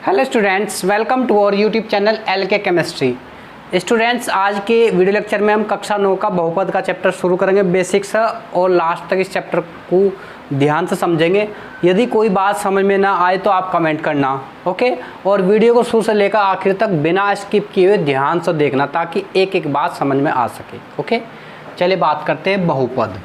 Hello students, welcome to our YouTube channel LK chemistry. Students, आज के video lecture में हम कक्षा 9 का बहुपद का चैप्टर शुरू करेंगे बेसिक्स और लास्ट तक इस चैप्टर को ध्यान से समझेंगे। यदि कोई बात समझ में ना आए तो आप कमेंट करना, ओके। और वीडियो को शुरू से लेकर आखिर तक बिना स्किप किए हुए ध्यान से देखना ताकि एक एक बात समझ में आ सके, ओके। चलिए बात करते हैं बहुपद।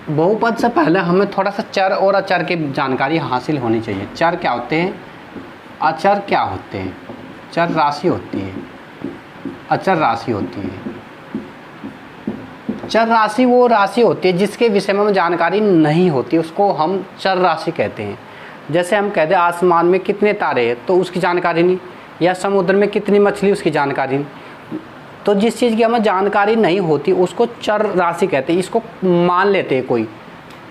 बहुपद से पहले हमें थोड़ा सा चर और अचर की जानकारी हासिल होनी चाहिए। चर क्या होते हैं, अचर क्या होते हैं। चर राशि होती है, अचर राशि होती है। चर राशि वो राशि होती है जिसके विषय में हमें जानकारी नहीं होती, उसको हम चर राशि कहते हैं। जैसे हम कहते हैं आसमान में कितने तारे हैं तो उसकी जानकारी नहीं, या समुद्र में कितनी मछली उसकी जानकारी नहीं। तो जिस चीज़ की हमें जानकारी नहीं होती उसको चर राशि कहते हैं। इसको मान लेते हैं, कोई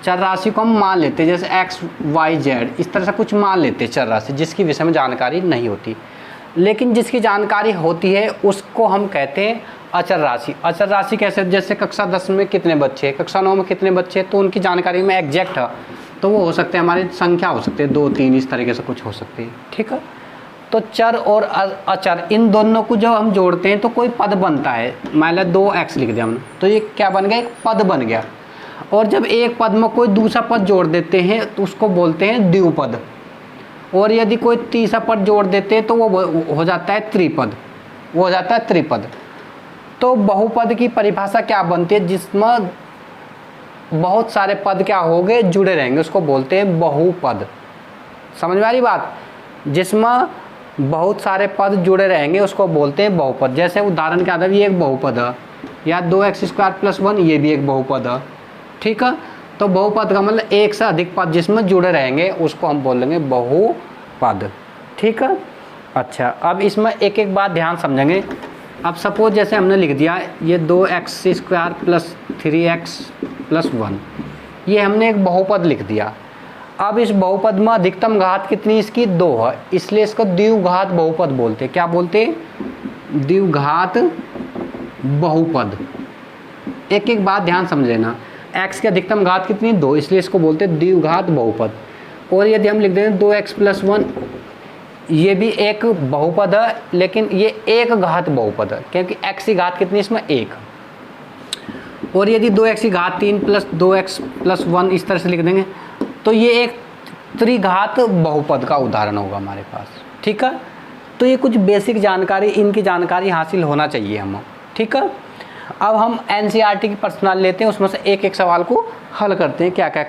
चर राशि को हम मान लेते हैं, जैसे एक्स वाई जेड, इस तरह से कुछ मान लेते हैं चर राशि जिसकी विषय में जानकारी नहीं होती। लेकिन जिसकी जानकारी होती है उसको हम कहते हैं अचर राशि। अचर राशि कैसे, जैसे कक्षा 10 में कितने बच्चे, कक्षा 9 में कितने बच्चे, तो उनकी जानकारी में एग्जैक्ट है तो वो हो सकते हैं, हमारी संख्या हो सकती है 2 3, इस तरीके से कुछ हो सकती है, ठीक है। तो चर और अचर इन दोनों को जब हम जोड़ते हैं तो कोई पद बनता है। मान लो 2x लिख दिया हमने तो ये क्या बन गया, एक पद बन गया। और जब एक पद में कोई दूसरा पद जोड़ देते हैं तो उसको बोलते हैं द्विपद। और यदि कोई तीसरा पद जोड़ देते हैं तो वो हो जाता है त्रिपद, वो हो जाता है त्रिपद। तो बहुपद की परिभाषा क्या बनती है, जिसमें बहुत सारे पद क्या होंगे, जुड़े रहेंगे, उसको बोलते हैं बहुपद। समझ में आ रही बात, जिसमें बहुत सारे पद जुड़े रहेंगे उसको बोलते हैं बहुपद। जैसे उदाहरण के आधार ये एक बहुपद है, या 2x² + 1 ये भी एक बहुपद है, ठीक है। तो बहुपद का मतलब एक से अधिक पद जिसमें जुड़े रहेंगे उसको हम बोलेंगे बहुपद, ठीक है। अच्छा, अब इसमें एक एक बात ध्यान समझेंगे। अब सपोज जैसे हमने लिख दिया ये 2x² + 3x + 1, ये हमने एक बहुपद लिख दिया। अब इस बहुपद में अधिकतम घात कितनी, इसकी 2 है, इसलिए इसको द्विघात बहुपद बोलते हैं। क्या बोलते हैं, द्विघात बहुपद। एक एक बात ध्यान समझ लेना, x की अधिकतम घात कितनी, 2, इसलिए इसको बोलते हैं द्विघात बहुपद। और यदि हम लिख दें 2x + 1, ये भी एक बहुपद है, लेकिन ये एक घात बहुपद है क्योंकि x की घात कितनी, इसमें 1। और यदि 2x की घात 3 + 2x + 1 इस तरह से लिख देंगे तो ये एक त्रिघात बहुपद का उदाहरण होगा हमारे पास, ठीक है। तो ये कुछ बेसिक जानकारी, इनकी जानकारी हासिल होना चाहिए हमें, ठीक है। अब हम एनसीईआरटी की पर्सनल लेते हैं, उसमें से एक एक सवाल को हल करते हैं। क्या क्या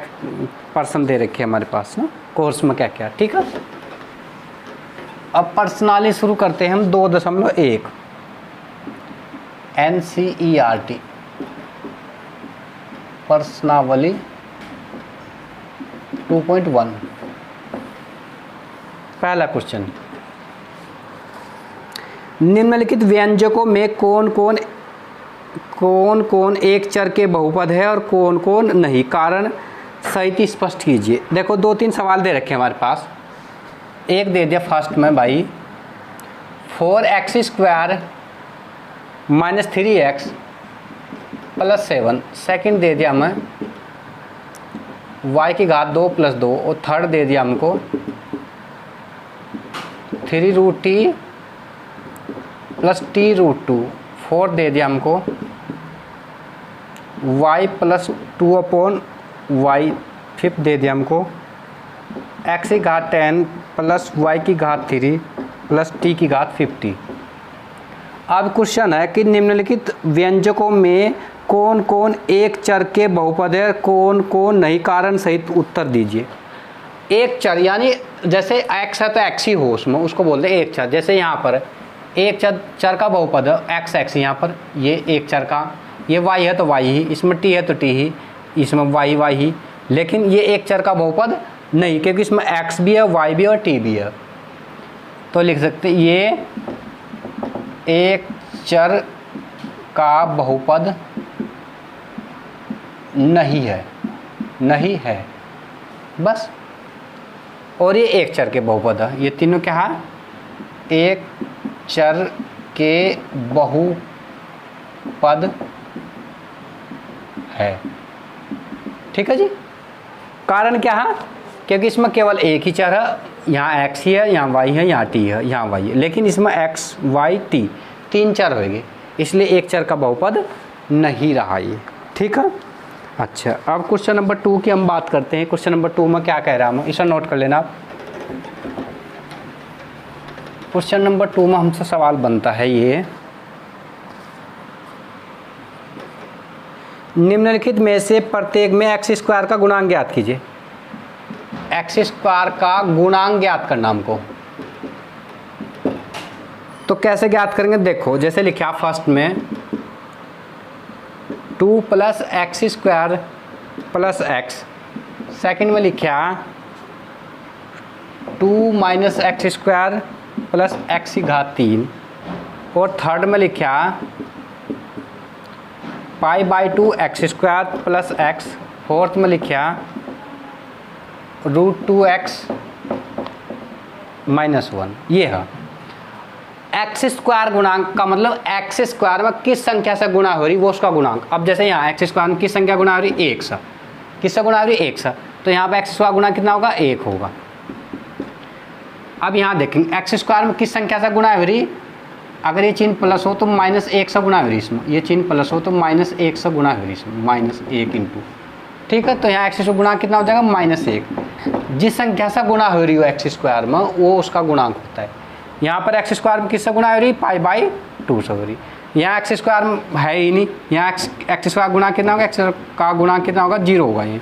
प्रश्न दे रखे हैं हमारे पास ना कोर्स में, क्या क्या, ठीक है। अब पर्सनली शुरू करते हैं हम 2.1 एनसीईआरटी पर्सनावली 2.1। पहला क्वेश्चन, निम्नलिखित व्यंजकों में कौन कौन एक चर के बहुपद है और कौन कौन नहीं, कारण सहित स्पष्ट कीजिए। देखो 2-3 सवाल दे रखे हैं हमारे पास। एक दे दिया फर्स्ट में भाई 4x² - 3x + 7। सेकंड दे दिया हमें y की घात 2 + 2। और थर्ड दे दिया हमको 3√t + t√2। फोर्थ दे दिया हमको y + 2/y। फिफ्थ दे दिया हमको x की घात 10 + y की घात 3 + t की घात 50। अब क्वेश्चन है कि निम्नलिखित व्यंजकों में कौन कौन एक चर के बहुपद है, कौन कौन नहीं, कारण सहित उत्तर दीजिए। एक चर यानी जैसे x है तो x ही हो उसमें, उसको बोलते हैं एक चर। जैसे यहाँ पर एक चर का बहुपद है x यहाँ पर, ये एक चर का, ये y है तो y ही, इसमें t है तो t ही, इसमें y ही। लेकिन ये एक चर का बहुपद नहीं, क्योंकि इसमें x भी है, y भी है और t भी है। तो लिख सकते ये एक चर का बहुपद नहीं है बस। और ये एक चर के बहुपद है, ये तीनों क्या है, एक चर के बहुपद है, ठीक है जी। कारण क्या है, क्योंकि इसमें केवल एक ही चर है, यहाँ x ही है, यहाँ y है, यहाँ t है, यहाँ y है, लेकिन इसमें x y t 3 चर होंगे, इसलिए एक चर का बहुपद नहीं रहा ये। ठीक है। अच्छा, अब क्वेश्चन नंबर 2 की हम बात करते हैं। क्वेश्चन नंबर 2 में क्या कह रहा हूँ, इसे नोट कर लेना आप। क्वेश्चन नंबर 2 में हमसे सवाल बनता है ये, निम्नलिखित में से प्रत्येक में एक्स स्क्वायर का गुणांक ज्ञात कीजिए। एक्स स्क्वायर का गुणांक ज्ञात करना हमको, तो कैसे ज्ञात करेंगे, देखो जैसे लिखा फर्स्ट में 2 plus x square plus x, second में लिखा 2 minus x square plus x की घात 3, और थर्ड में लिखा π/2 x square plus x, fourth में लिखा √2x - 1। ये है एक्स स्क्वायर गुणांक का मतलब एक्स स्क्वायर में किस संख्या से गुणा हो रही वो उसका गुणांक। अब जैसे यहाँ एक्स स्क्वायर में किस संख्या गुणा हो रही, 1 से, किससे गुणा हो रही, 1 से, तो यहाँ पर एक्स स्क्वायर गुणा कितना होगा, 1 होगा। अब यहाँ देखेंगे एक्स स्क्वायर में किस संख्या से गुणा हो रही, अगर ये चिन्ह प्लस हो तो -1 से गुणा हो रही इसमें, ये चिन्ह प्लस हो तो -1 से गुणा हो रही इसमें, -1 इंटू। ठीक है, तो यहाँ एक्स से गुणा कितना हो जाएगा, -1। जिस संख्या से गुणा हो रही हो एक्स स्क्वायर में वो उसका गुणांक होता है। यहाँ पर एक्स स्क्वायर में किससे गुणा हो रही, π/2 से हो रही। यहाँ एक्स स्क्वायर है ही नहीं, यहाँ एक्स स्क्वायर गुणा कितना होगा, एक्स का गुणांक कितना होगा, 0 होगा। ये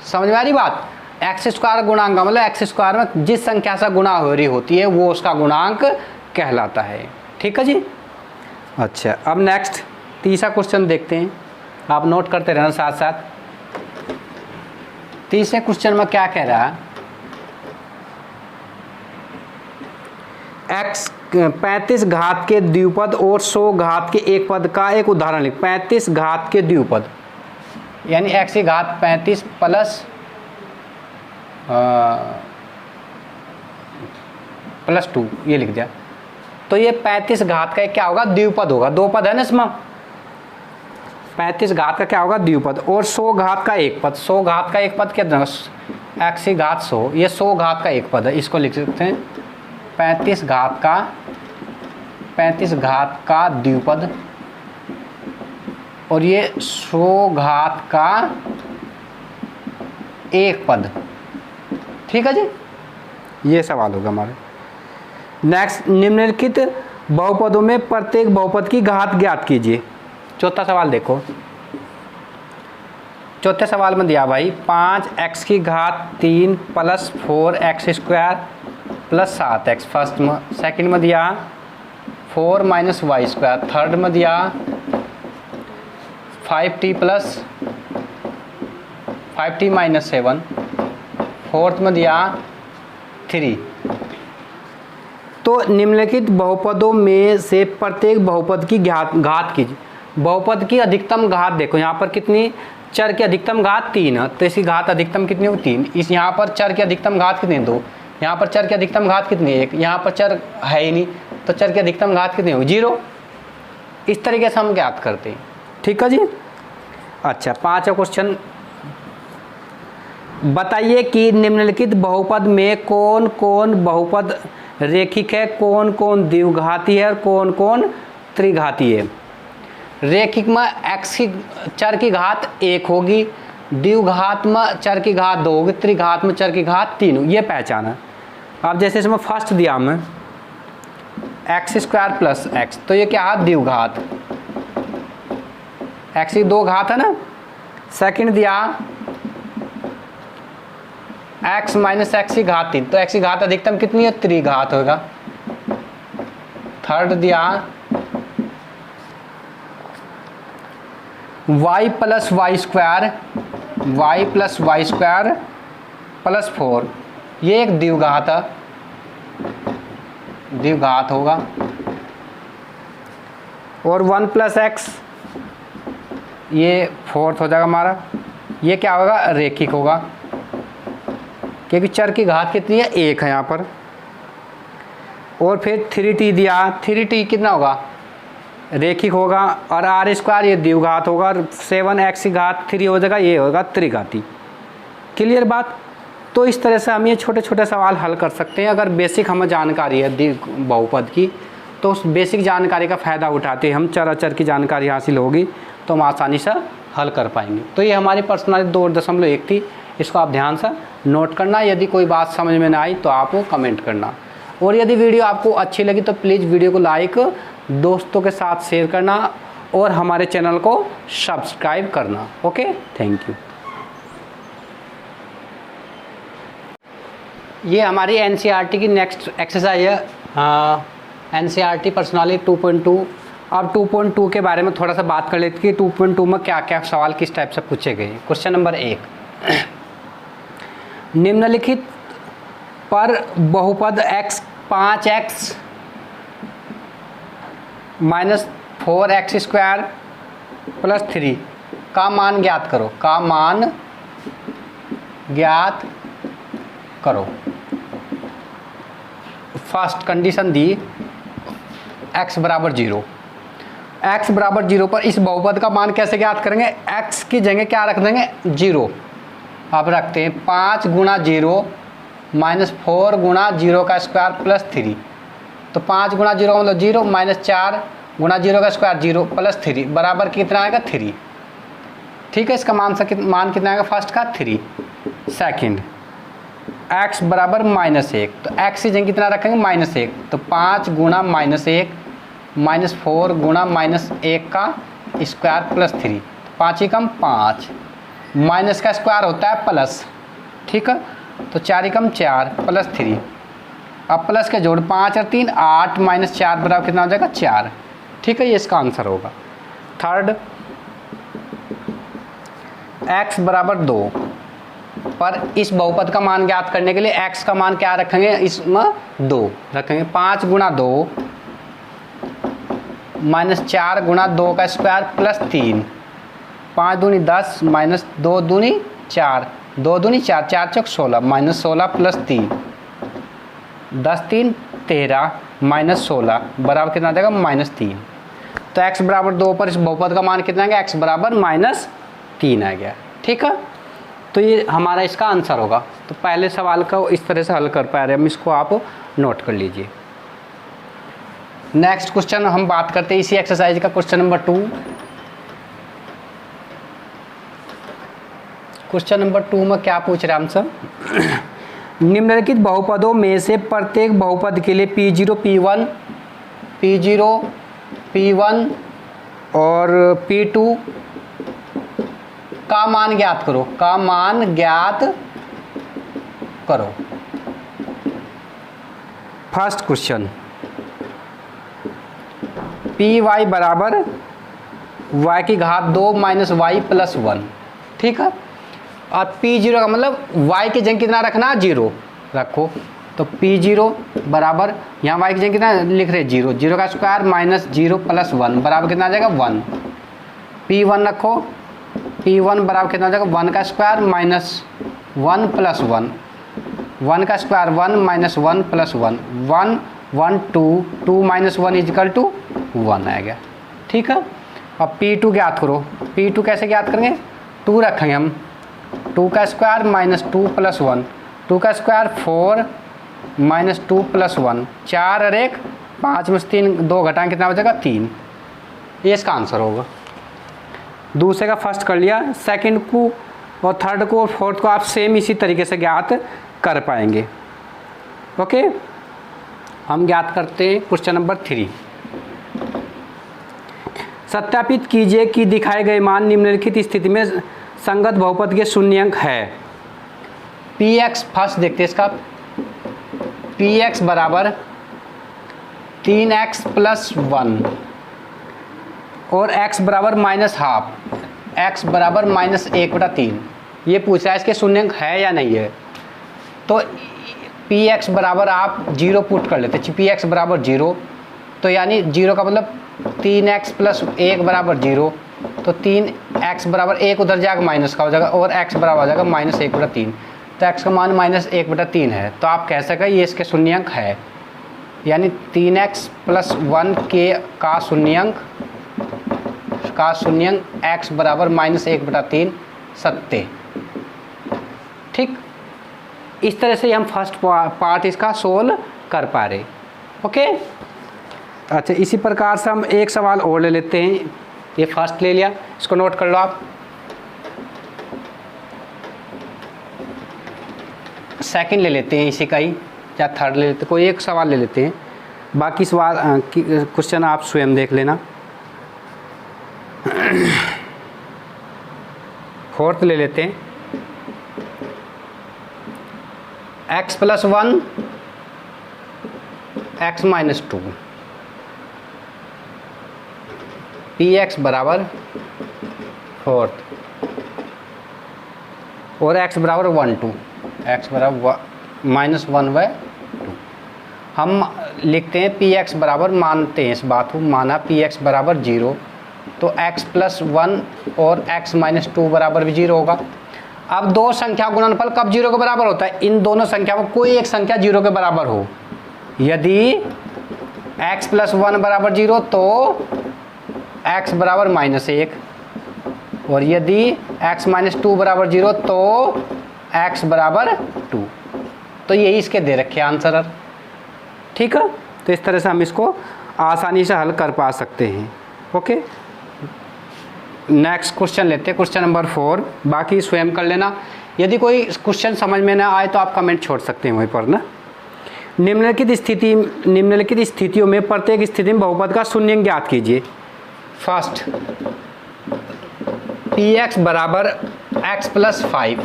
समझ में आ रही बात। एक्स स्क्वायर गुणांक का मतलब एक्स स्क्वायर में जिस संख्या से गुणा हो रही होती है वो उसका गुणांक कहलाता है। ठीक है जी। अच्छा, अब नेक्स्ट तीसरा क्वेश्चन देखते हैं, आप नोट करते रहना साथ साथ। तीसरे क्वेश्चन में क्या कह रहा है, x 35 घात के द्विपद और 100 घात के एक पद का एक उदाहरण लिख। 35 घात के द्विपद यानी x की घात 35 प्लस +2 ये लिख दिया, तो ये 35 घात का क्या होगा, द्विपद होगा। 2 पद है ना इसमें, 35 घात का क्या होगा, द्विपद, और 100 घात का एक पद। 100 घात का एक पद कितना, x की घात 100, ये 100 घात का एक पद है, इसको लिख सकते हैं 35 घात का द्विपद, और ये 100 घात का एक पद। ठीक है जी, ये सवाल होगा हमारे। नेक्स्ट, निम्नलिखित बहुपदों में प्रत्येक बहुपद की घात ज्ञात कीजिए। चौथा सवाल देखो, चौथे सवाल में दिया भाई 5x की घात 3 plus 4x square plus 7x first में, सेकंड में दिया 4 माइनस वाई स्क्वायर, थर्ड में दिया 5t plus 5t minus 7, fourth में दिया 3। तो निम्नलिखित बहुपदों में से प्रत्येक बहुपद की घात कीजिए। बहुपद की अधिकतम घात देखो, यहाँ पर कितनी, चर की अधिकतम घात 3 है, तो इसकी घात अधिकतम कितनी हो, 3। इस यहाँ पर चर की अधिकतम घात कितनी, 2। यहाँ पर चर की अधिकतम घात कितनी, 1। यहाँ पर चर है ही नहीं, तो चर की अधिकतम घात कितनी हो, 0। इस तरीके से हम ज्ञात करते हैं। ठीक है जी। अच्छा, 5वां क्वेश्चन, बताइए कि निम्नलिखित बहुपद में कौन कौन बहुपद रेखिक है, कौन कौन द्विघाती है और कौन कौन त्रिघाती है। रेखिक में x की चर की घात 1 होगी, द्विघात में चर की घात 2 होगी, त्रिघात में चर की घात 3 होगी। ये पहचाना। अब जैसे इसमें फर्स्ट दिया हमें एक्स स्क्वायर प्लस एक्स, तो ये क्या है, द्विघात, x की 2 घात है ना। सेकंड दिया x माइनस एक्स की घात 3, तो x की घात अधिकतम कितनी है, त्रिघात होगा। थर्ड दिया y plus y square plus 4, ये एक द्विघात है, द्विघात होगा। और 1 प्लस एक्स, ये फोर्थ हो जाएगा हमारा। ये क्या होगा, रेखिक होगा, क्योंकि चर की घात कितनी है, 1 है यहाँ पर। और फिर 3t दिया, 3t कितना होगा, रेखिक होगा, और आर स्क्वायर ये द्विघात होगा, और 7x की घात 3 हो जाएगा, ये होगा त्रिघाती। क्लियर बात। तो इस तरह से हम ये छोटे छोटे सवाल हल कर सकते हैं। अगर बेसिक हमें जानकारी है बहुपद की, तो उस बेसिक जानकारी का फ़ायदा उठाते हम चर अचर की जानकारी हासिल होगी तो हम आसानी से हल कर पाएंगे। तो ये हमारी पर्सनैलिटी 2.1 थी, इसको आप ध्यान से नोट करना। यदि कोई बात समझ में ना आई तो आप वो कमेंट करना, और यदि वीडियो आपको अच्छी लगी तो प्लीज़ वीडियो को लाइक, दोस्तों के साथ शेयर करना, और हमारे चैनल को सब्सक्राइब करना। Okay, thank you. ये हमारी एनसीईआरटी की नेक्स्ट एक्सरसाइज है, एनसीईआरटी पर्सनैलिटी 2.2। अब 2.2 के बारे में थोड़ा सा बात कर लेते हैं कि 2.2 में क्या क्या सवाल किस टाइप से पूछे गए। क्वेश्चन नंबर 1, निम्नलिखित पर बहुपद x 5x minus 4x square plus 3 का मान ज्ञात करो। का मान ज्ञात करो। फर्स्ट कंडीशन दी x बराबर 0। x बराबर 0 पर इस बहुपद का मान कैसे ज्ञात करेंगे? x की जगह क्या रख देंगे? 0। आप रखते हैं 5 गुणा 0 माइनस 4 गुणा 0 का स्क्वायर प्लस 3। तो 5 गुणा 0 का मतलब 0 माइनस 4 गुणा 0 का स्क्वायर 0 प्लस 3 बराबर कितना आएगा? 3। ठीक है, इसका मान कितना आएगा? फर्स्ट का 3। सेकंड x बराबर -1, तो x की जगह कितना रखेंगे? -1। तो 5 गुणा -1 माइनस 4 गुणा -1 का स्क्वायर प्लस 3। 5 ही कम 5, माइनस का स्क्वायर होता है प्लस। ठीक है, तो 4 ही कम 4 प्लस 3। अब प्लस के जोड़ 5 और 3 8 माइनस 4 बराबर कितना हो जाएगा? 4। ठीक है, ये इसका आंसर होगा। थर्ड, x बराबर 2 पर इस बहुपद का मान ज्ञात करने के लिए x का मान क्या रखेंगे? इसमें 2 रखेंगे। 5 गुणा 2 माइनस 4 गुणा 2 का स्क्वायर प्लस 3। 5 दूनी 10 माइनस 2 दूनी 4, 2 दूनी 4, 4 चौक 16 माइनस 16 प्लस 3, 10 3 13 माइनस 16 बराबर कितना आ जाएगा? -3। तो x बराबर 2 पर इस बहुपद का मान कितना आ गया? x बराबर -3 आ गया। ठीक है, तो ये हमारा इसका आंसर होगा। तो पहले सवाल को इस तरह से हल कर पा रहे हैं हम, इसको आप नोट कर लीजिए। नेक्स्ट क्वेश्चन हम बात करते हैं इसी एक्सरसाइज का, क्वेश्चन नंबर 2। क्वेश्चन नंबर 2 में क्या पूछ रहे हैं हमसे? निम्नलिखित बहुपदों में से प्रत्येक बहुपद के लिए P0 P1 और P2 का मान ज्ञात करो। का मान ज्ञात करो। फर्स्ट क्वेश्चन, Py बराबर y की घात 2 माइनस y प्लस 1। ठीक है, और P0 का मतलब y की जगह कितना रखना? 0 रखो। तो P0 बराबर यहाँ y की जगह कितना लिख रहे? 0। 0 का स्क्वायर माइनस 0 प्लस 1 बराबर कितना आ जाएगा? 1। P1 रखो। P1 बराबर कितना हो जाएगा? 1 का स्क्वायर माइनस 1 प्लस 1, 1 का square 1 minus 1 plus 1, 1 1 2 2 minus 1 equal to 1 आ गया। ठीक है, अब P2 ज्ञात करो। P2 कैसे ज्ञात करेंगे? 2 रखेंगे हम, 2 का स्क्वायर माइनस 2 प्लस 1, 2 का स्क्वायर 4 माइनस 2 प्लस 1, 4 और 1 5 में से 3 2 घटाएं कितना हो जाएगा? 3। ये इसका आंसर होगा। दूसरे का फर्स्ट कर लिया, सेकंड को और थर्ड को और फोर्थ को आप सेम इसी तरीके से ज्ञात कर पाएंगे। ओके, हम ज्ञात करते हैं क्वेश्चन नंबर 3। सत्यापित कीजिए कि दिखाए गए मान निम्नलिखित स्थिति में संगत बहुपद के शून्य अंक है। Px फर्स्ट देखते हैं इसका। Px बराबर 3x प्लस 1 और x बराबर -½ x बराबर -1/3। ये पूछा है इसके शून्य अंक है या नहीं है। तो Px बराबर आप 0 पुट कर लेते हैं। Px बराबर 0, तो यानी 0 का मतलब 3x प्लस 1 बराबर 0, तो 3x बराबर 1 उधर जाएगा माइनस का हो जाएगा और x बराबर हो जाएगा -1/3। तो x का मान -1/3 है। तो आप कह सकें ये इसके शून्य अंक है। यानी 3x प्लस 1 के का शून्यंक x बराबर -1/3 सत्य। ठीक, इस तरह से हम फर्स्ट पार्ट इसका सोल्व कर पा रहे। ओके, अच्छा इसी प्रकार से हम एक सवाल और ले लेते हैं। ये फर्स्ट ले लिया, इसको नोट कर लो आप। सेकंड ले लेते हैं इसी का ही, या थर्ड ले लेते हैं, कोई एक सवाल ले लेते हैं, बाकी सवाल क्वेश्चन आप स्वयं देख लेना। फोर्थ ले लेते हैं, x plus 1 x minus 2 px बराबर फोर्थ और x बराबर 1 2 x बराबर -1/2। हम लिखते हैं px बराबर, मानते हैं इस बात को, माना px बराबर 0, तो x प्लस 1 और x माइनस 2 बराबर भी 0 होगा। अब दो संख्या गुणनफल कब 0 के बराबर होता है? इन दोनों संख्या में कोई एक संख्या 0 के बराबर हो। यदि x प्लस 1 बराबर 0 तो x बराबर -1, और यदि x माइनस 2 बराबर 0 तो x बराबर 2। तो यही इसके दे रखे आंसर। ठीक है, तो इस तरह से हम इसको आसानी से हल कर पा सकते हैं। ओके, नेक्स्ट क्वेश्चन लेते हैं, क्वेश्चन नंबर 4। बाकी स्वयं कर लेना। यदि कोई क्वेश्चन समझ में ना आए तो आप कमेंट छोड़ सकते हैं वहीं पर ना। निम्नलिखित स्थितियों में प्रत्येक स्थिति में बहुपद का शून्यंक ज्ञात कीजिए। फर्स्ट, px बराबर x प्लस 5,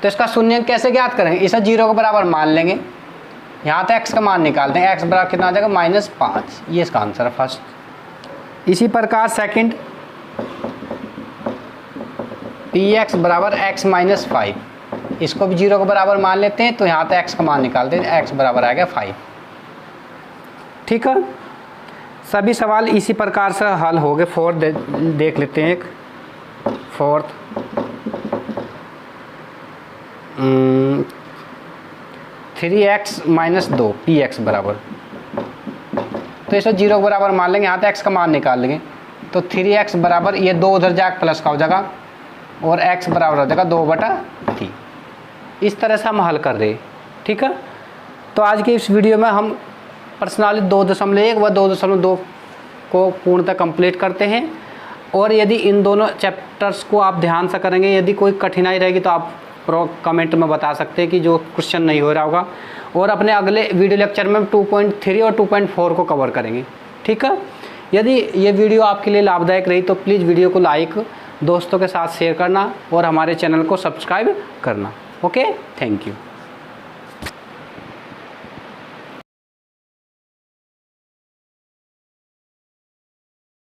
तो इसका शून्यंक कैसे ज्ञात करेंगे? इसे 0 के बराबर मान लेंगे, यहाँ तो x का मान निकालते हैं, x बराबर कितना आ जाएगा -5, ये इसका आंसर है फर्स्ट। इसी प्रकार सेकंड, px बराबर x माइनस 5, इसको भी 0 के बराबर मान लेते हैं, तो यहाँ तो x का मान निकालते हैं, x बराबर आ गया 5। ठीक है, सभी सवाल इसी प्रकार से हल हो गए। फोर्थ देख लेते हैं। एक फोर्थ, 3x माइनस 2 px बराबर, तो इसे 0 के बराबर मान लेंगे, यहाँ तो x का मान निकाल लेंगे, तो 3x बराबर, ये 2 उधर जाकर प्लस का हो जाएगा और x बराबर हो जाएगा 2/3। इस तरह से हम हल कर रहे हैं। ठीक है, तो आज के इस वीडियो में हम प्रश्नावली 2.1 व 2.2 को पूर्णतः कंप्लीट करते हैं। और यदि इन दोनों चैप्टर्स को आप ध्यान से करेंगे, यदि कोई कठिनाई रहेगी तो आप कमेंट में बता सकते हैं कि जो क्वेश्चन नहीं हो रहा होगा, और अपने अगले वीडियो लेक्चर में 2.3 और 2.4 को कवर करेंगे। ठीक है, यदि ये वीडियो आपके लिए लाभदायक रही तो प्लीज़ वीडियो को लाइक, दोस्तों के साथ शेयर करना और हमारे चैनल को सब्सक्राइब करना। Okay, thank you.